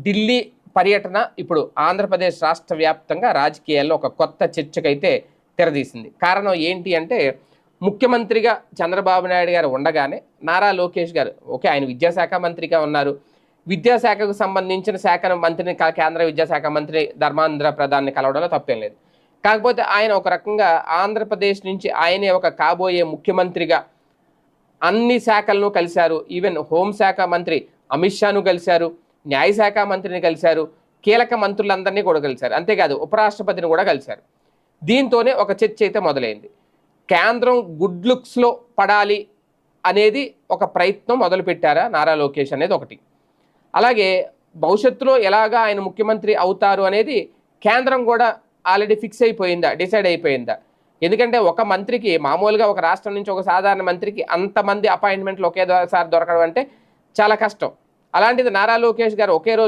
ఢిల్లీ పర్యటన ఇప్పుడు ఆంధ్రప్రదేశ్ రాష్ట్ర వ్యాప్తంగా రాజకీయాల్లో ఒక కొత్త చర్చకైతే తెరదీసింది. కారణం ఏంటి అంటే, ముఖ్యమంత్రిగా చంద్రబాబు నాయుడు గారు ఉండగానే నారా లోకేష్ గారు ఆయన విద్యాశాఖ మంత్రిగా ఉన్నారు. విద్యాశాఖకు సంబంధించిన శాఖ మంత్రిని కేంద్ర విద్యాశాఖ మంత్రి ధర్మాంధ్ర ప్రధాన్ని కలవడంలో తప్పేం లేదు. కాకపోతే ఆయన ఒక రకంగా ఆంధ్రప్రదేశ్ నుంచి ఆయనే ఒక కాబోయే ముఖ్యమంత్రిగా అన్ని శాఖలను కలిశారు. ఈవెన్ హోంశాఖ మంత్రి అమిత్ షాను కలిశారు, న్యాయశాఖ మంత్రిని కలిశారు, కీలక మంత్రులందరినీ కూడా కలిశారు. అంతేకాదు ఉపరాష్ట్రపతిని కూడా కలిశారు. దీంతోనే ఒక చర్చ అయితే మొదలైంది. కేంద్రం గుడ్ లుక్స్లో పడాలి అనేది ఒక ప్రయత్నం మొదలుపెట్టారా నారా లోకేష్ అనేది ఒకటి. అలాగే భవిష్యత్తులో ఎలాగా ఆయన ముఖ్యమంత్రి అవుతారు అనేది కేంద్రం కూడా ఆల్రెడీ ఫిక్స్ అయిపోయిందా, డిసైడ్ అయిపోయిందా? ఎందుకంటే ఒక మంత్రికి మామూలుగా ఒక రాష్ట్రం నుంచి ఒక సాధారణ మంత్రికి అంతమంది అపాయింట్మెంట్లు ఒకేసారి దొరకడం అంటే చాలా కష్టం. అలాంటిది నారా లోకేష్ గారు ఒకే రోజు